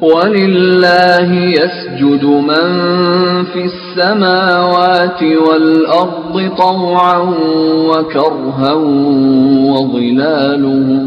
وَلِلَّهِ يَسْجُدُ مَن فِي السَّمَاوَاتِ وَالْأَرْضِ طَوْعًا وَكَرْهًا وَظِلَالُهُم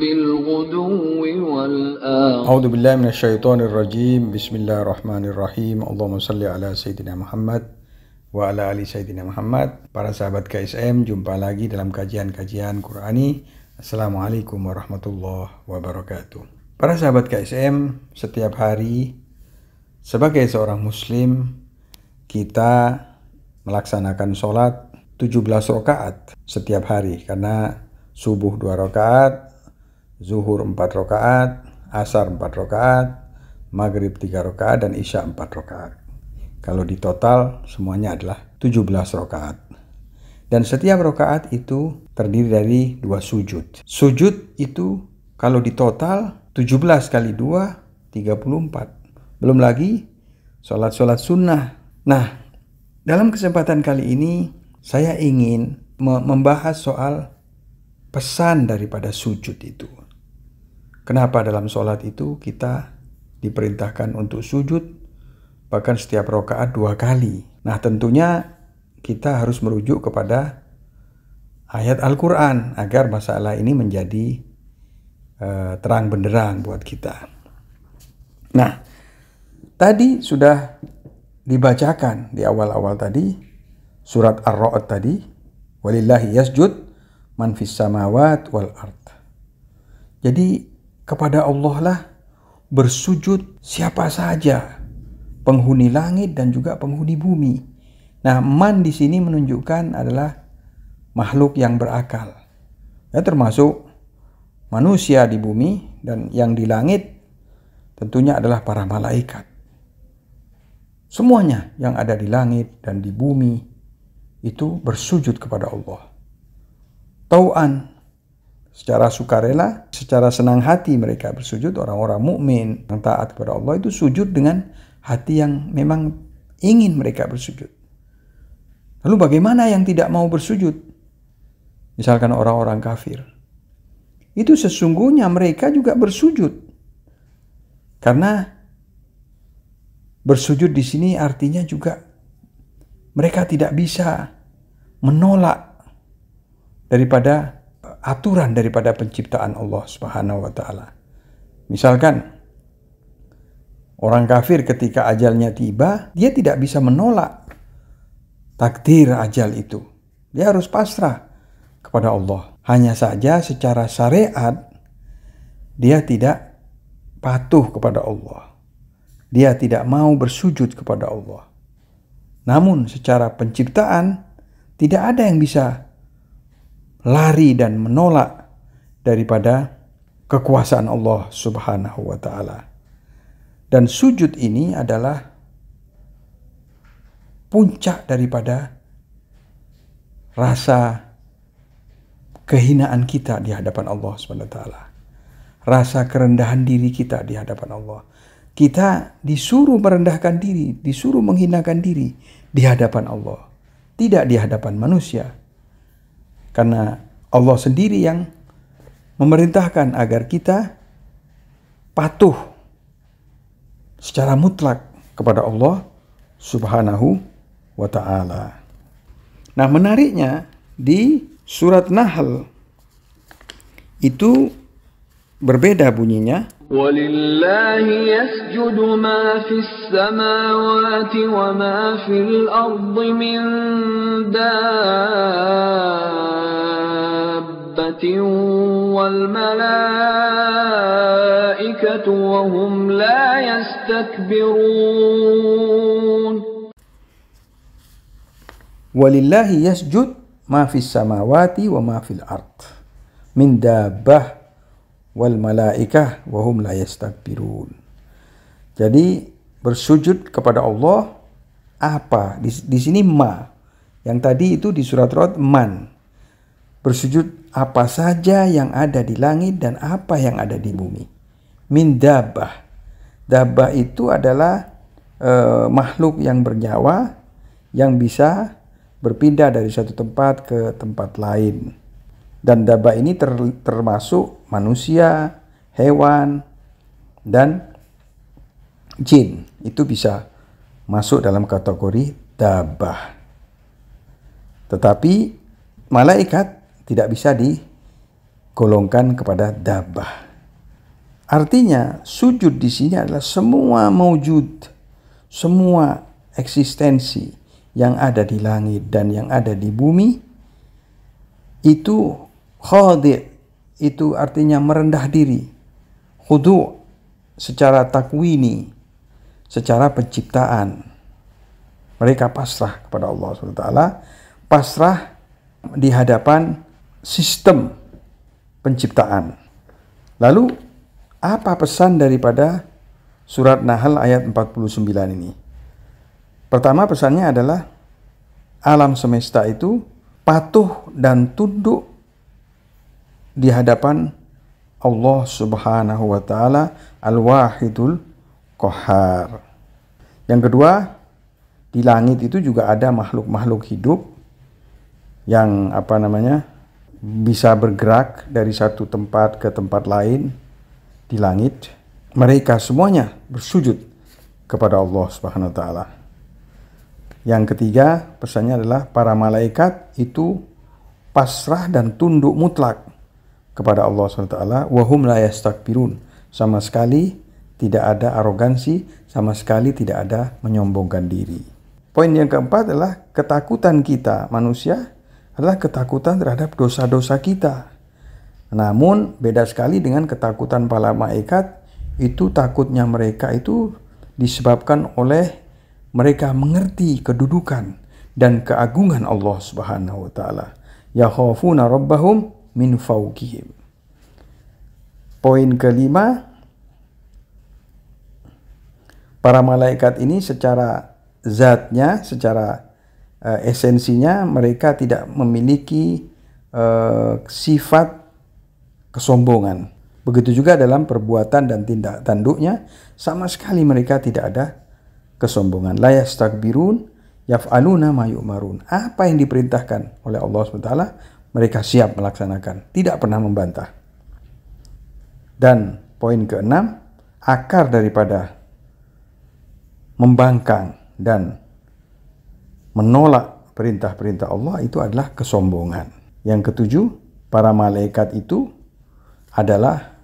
بِالْغُدُوِّ وَالْآصَالِ. A'udzu billahi minasyaitonir rajim. Bismillahirrahmanirrahim. Allahumma shalli ala sayyidina Muhammad wa ala ali sayyidina Muhammad. Para sahabat KSM, jumpa lagi dalam kajian-kajian Qur'ani. Assalamualaikum warahmatullahi wabarakatuh. Para sahabat KSM, setiap hari sebagai seorang muslim kita melaksanakan sholat 17 rakaat setiap hari, karena subuh 2 rakaat, zuhur 4 rakaat, asar 4 rakaat, maghrib 3 rakaat, dan isya 4 rakaat. Kalau di total semuanya adalah 17 rakaat. Dan setiap rakaat itu terdiri dari 2 sujud. Sujud itu kalau di total 17 kali 2, 34. Belum lagi sholat-sholat sunnah. Nah, dalam kesempatan kali ini saya ingin membahas soal pesan daripada sujud itu. Kenapa dalam sholat itu kita diperintahkan untuk sujud bahkan setiap rakaat 2 kali. Nah, tentunya kita harus merujuk kepada ayat Al-Quran agar masalah ini menjadi terang benderang buat kita. Nah, tadi sudah dibacakan di awal-awal tadi surat Ar-Ra'd tadi, walillahi yasjud man fis samawat wal ard. Jadi kepada Allah lah bersujud siapa saja, penghuni langit dan juga penghuni bumi. Nah, man di sini menunjukkan adalah makhluk yang berakal. Ya, termasuk manusia di bumi, dan yang di langit tentunya adalah para malaikat. Semuanya yang ada di langit dan di bumi itu bersujud kepada Allah. Tau'an, secara sukarela, secara senang hati mereka bersujud. Orang-orang mukmin yang taat kepada Allah itu sujud dengan hati yang memang ingin mereka bersujud. Lalu bagaimana yang tidak mau bersujud? Misalkan orang-orang kafir. Itu sesungguhnya mereka juga bersujud. Karena bersujud di sini artinya juga mereka tidak bisa menolak daripada aturan daripada penciptaan Allah Subhanahu wa taala. Misalkan orang kafir ketika ajalnya tiba, dia tidak bisa menolak takdir ajal itu. Dia harus pasrah kepada Allah. Hanya saja secara syariat dia tidak patuh kepada Allah. Dia tidak mau bersujud kepada Allah. Namun secara penciptaan tidak ada yang bisa lari dan menolak daripada kekuasaan Allah Subhanahu wa taala. Dan sujud ini adalah puncak daripada rasa kehinaan kita di hadapan Allah SWT. Rasa kerendahan diri kita di hadapan Allah. Kita disuruh merendahkan diri, disuruh menghinakan diri di hadapan Allah. Tidak di hadapan manusia. Karena Allah sendiri yang memerintahkan agar kita patuh secara mutlak kepada Allah Subhanahu wa ta'ala. Nah, menariknya di surat Nahl itu berbeda bunyinya. Walillahi yasjudu ma fis samawati wa ma fil ardi min dabbatin wal malaikatu wa hum la yastakbirun. Walillahi yasjud ma fis samawati wa ma fil ard min dabbah wal malaikah wa hum la yastakbirun. Jadi bersujud kepada Allah apa? Di sini ma. Yang tadi itu di surat Ra'd man. Bersujud apa saja yang ada di langit dan apa yang ada di bumi. Min dabbah. Dabbah itu adalah makhluk yang bernyawa yang bisa berpindah dari satu tempat ke tempat lain. Dan dabbah ini termasuk manusia, hewan, dan jin itu bisa masuk dalam kategori dabbah. Tetapi malaikat tidak bisa digolongkan kepada dabbah. Artinya sujud di sini adalah semua maujud, semua eksistensi yang ada di langit dan yang ada di bumi itu khadi', itu artinya merendah diri, khudu' secara takwini, secara penciptaan. Mereka pasrah kepada Allah SWT, pasrah di hadapan sistem penciptaan. Lalu apa pesan daripada surat Nahl ayat 49 ini? Pertama, pesannya adalah alam semesta itu patuh dan tunduk di hadapan Allah Subhanahu wa taala Al-Wahidul Qahhar. Yang kedua, di langit itu juga ada makhluk-makhluk hidup yang bisa bergerak dari satu tempat ke tempat lain di langit. Mereka semuanya bersujud kepada Allah Subhanahu wa taala. Yang ketiga, pesannya adalah para malaikat itu pasrah dan tunduk mutlak kepada Allah SWT. Wahum la yastakbirun. Sama sekali tidak ada arogansi, sama sekali tidak ada menyombongkan diri. Poin yang keempat adalah ketakutan kita manusia adalah ketakutan terhadap dosa-dosa kita. Namun beda sekali dengan ketakutan para malaikat, itu takutnya mereka itu disebabkan oleh mereka mengerti kedudukan dan keagungan Allah Subhanahu wa taala. Yakhafuna rabbahum min fawqihim. Poin kelima, para malaikat ini secara zatnya, secara esensinya mereka tidak memiliki sifat kesombongan. Begitu juga dalam perbuatan dan tindak tanduknya, sama sekali mereka tidak ada kesombongan. La yastakbirun yaf'aluna ma yu'marun. Apa yang diperintahkan oleh Allah SWT, mereka siap melaksanakan, tidak pernah membantah. Dan poin keenam, akar daripada membangkang dan menolak perintah-perintah Allah itu adalah kesombongan. Yang ketujuh, para malaikat itu adalah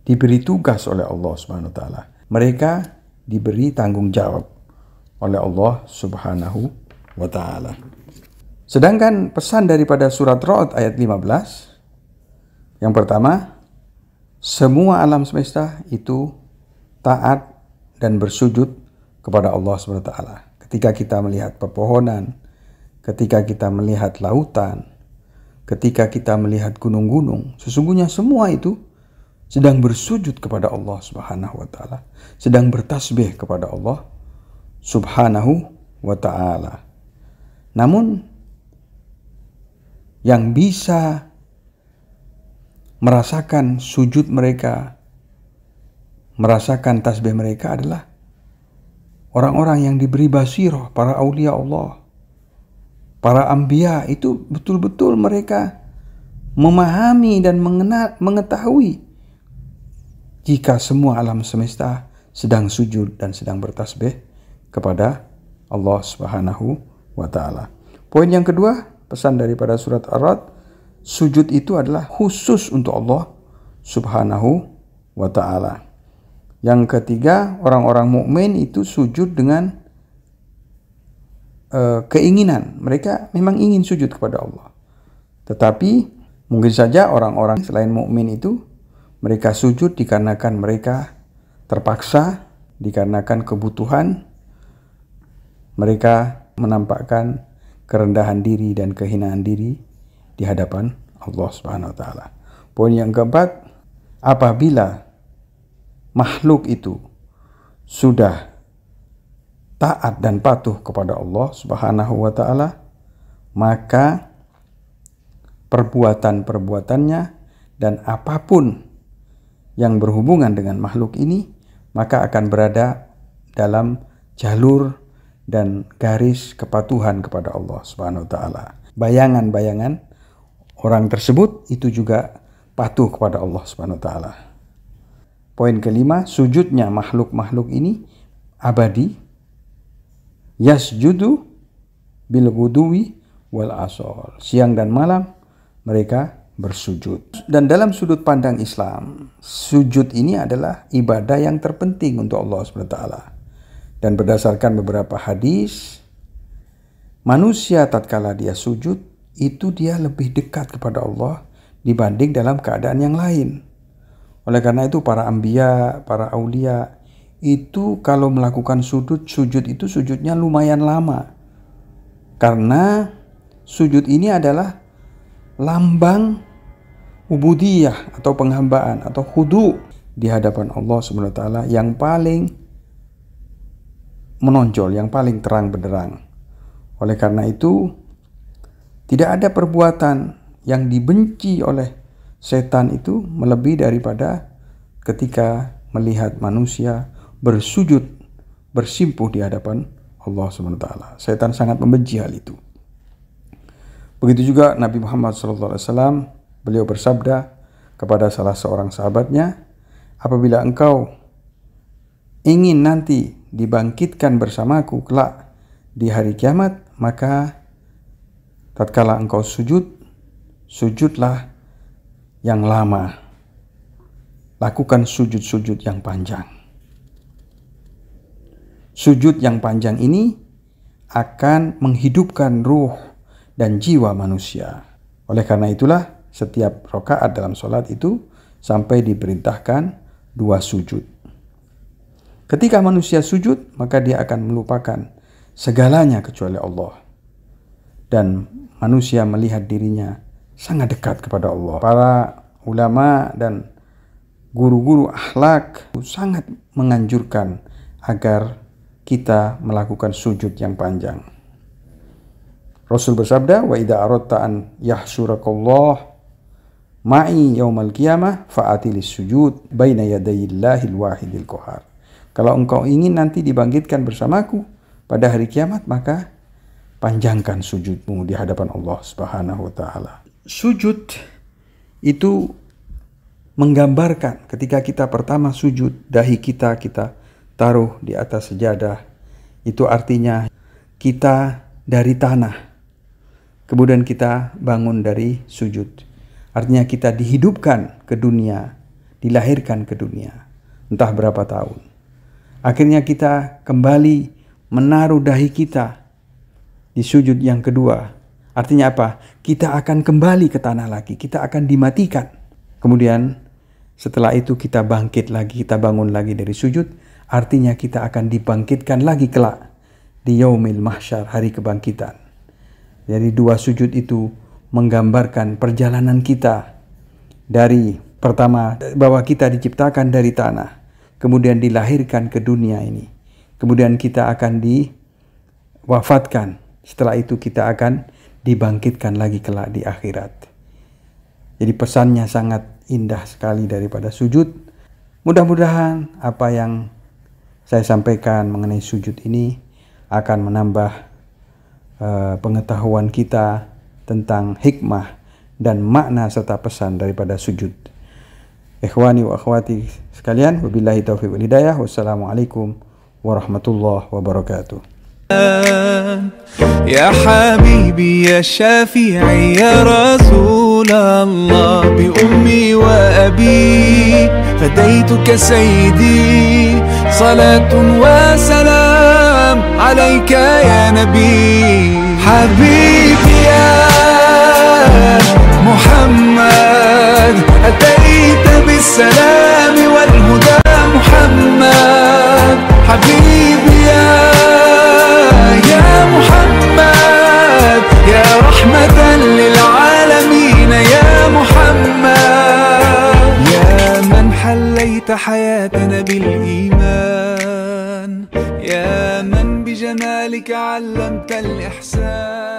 diberi tugas oleh Allah Subhanahu wa taala. Mereka diberi tanggung jawab oleh Allah Subhanahu wa taala. Sedangkan pesan daripada surat Ra'd ayat 15, yang pertama, semua alam semesta itu taat dan bersujud kepada Allah Subhanahu wa taala. Ketika kita melihat pepohonan, ketika kita melihat lautan, ketika kita melihat gunung-gunung, sesungguhnya semua itu sedang bersujud kepada Allah Subhanahu wa taala, sedang bertasbih kepada Allah Subhanahu wa taala. Namun yang bisa merasakan sujud mereka, merasakan tasbih mereka adalah orang-orang yang diberi basirah, para aulia Allah, para anbiya. Itu betul-betul mereka memahami dan mengetahui jika semua alam semesta sedang sujud dan sedang bertasbih kepada Allah Subhanahu wa taala. Poin yang kedua, pesan daripada surat Ar-Ra'd, sujud itu adalah khusus untuk Allah Subhanahu wa taala. Yang ketiga, orang-orang mukmin itu sujud dengan keinginan. Mereka memang ingin sujud kepada Allah. Tetapi mungkin saja orang-orang selain mukmin itu mereka sujud dikarenakan mereka terpaksa, dikarenakan kebutuhan. Mereka menampakkan kerendahan diri dan kehinaan diri di hadapan Allah Subhanahu wa taala. Poin yang keempat, apabila makhluk itu sudah taat dan patuh kepada Allah Subhanahu wa taala, maka perbuatan-perbuatannya dan apapun yang berhubungan dengan makhluk ini maka akan berada dalam jalur dan garis kepatuhan kepada Allah Subhanahu wa taala. Bayangan-bayangan orang tersebut itu juga patuh kepada Allah Subhanahu wa taala. Poin kelima, sujudnya makhluk-makhluk ini abadi. Yasjudu bil ghuduwi wal asal. Siang dan malam mereka bersujud. Dan dalam sudut pandang Islam, sujud ini adalah ibadah yang terpenting untuk Allah SWT. Dan berdasarkan beberapa hadis, manusia tatkala dia sujud, itu dia lebih dekat kepada Allah dibanding dalam keadaan yang lain. Oleh karena itu para anbiya, para aulia itu kalau melakukan sujud itu sujudnya lumayan lama. Karena sujud ini adalah lambang ubudiyah atau penghambaan atau khudu di hadapan Allah SWT yang paling menonjol, yang paling terang benderang. Oleh karena itu tidak ada perbuatan yang dibenci oleh setan itu melebihi daripada ketika melihat manusia bersujud, bersimpuh di hadapan Allah SWT. Setan sangat membenci hal itu. Begitu juga Nabi Muhammad SAW, beliau bersabda kepada salah seorang sahabatnya, apabila engkau ingin nanti dibangkitkan bersamaku kelak di hari kiamat, maka tatkala engkau sujud, sujudlah yang lama. Lakukan sujud-sujud yang panjang. Sujud yang panjang ini akan menghidupkan ruh dan jiwa manusia. Oleh karena itulah setiap rakaat dalam sholat itu sampai diperintahkan 2 sujud. Ketika manusia sujud, maka dia akan melupakan segalanya kecuali Allah. Dan manusia melihat dirinya sangat dekat kepada Allah. Para ulama dan guru-guru akhlak sangat menganjurkan agar kita melakukan sujud yang panjang. Rasul bersabda, wa idza aradta an yahsyurakallah ma'i yaumal qiyamah fa'atilis sujud baina yadayillahil wahidil qahar. Kalau engkau ingin nanti dibangkitkan bersamaku pada hari kiamat, maka panjangkan sujudmu di hadapan Allah Subhanahu wa taala. Sujud itu menggambarkan ketika kita pertama sujud, dahi kita taruh di atas sejadah. Itu artinya kita dari tanah, kemudian kita bangun dari sujud. Artinya kita dihidupkan ke dunia, dilahirkan ke dunia, entah berapa tahun. Akhirnya kita kembali menaruh dahi kita di sujud yang kedua. Artinya apa? Kita akan kembali ke tanah lagi, kita akan dimatikan. Kemudian setelah itu kita bangkit lagi, kita bangun lagi dari sujud. Artinya kita akan dibangkitkan lagi kelak di yaumil mahsyar, hari kebangkitan. Jadi 2 sujud itu menggambarkan perjalanan kita dari pertama bahwa kita diciptakan dari tanah, kemudian dilahirkan ke dunia ini, kemudian kita akan diwafatkan. Setelah itu kita akan dibangkitkan lagi kelak di akhirat. Jadi pesannya sangat indah sekali daripada sujud. Mudah-mudahan apa yang saya sampaikan mengenai sujud ini akan menambah pengetahuan kita tentang hikmah dan makna serta pesan daripada sujud. Ikhwani wa akhwati sekalian, wabillahi taufiq wal hidayah. Wassalamualaikum warahmatullahi wabarakatuh. يا حبيبي يا شافعي يا رسول الله بأمي وأبي فديتك سيدي صلاة وسلام عليك يا نبي حبيبي يا محمد أتيت بالسلام والهدى محمد حبيبي يا محمد يا رحمة للعالمين يا محمد يا من حليت حياتنا بالإيمان يا من بجمالك علمت الإحسان.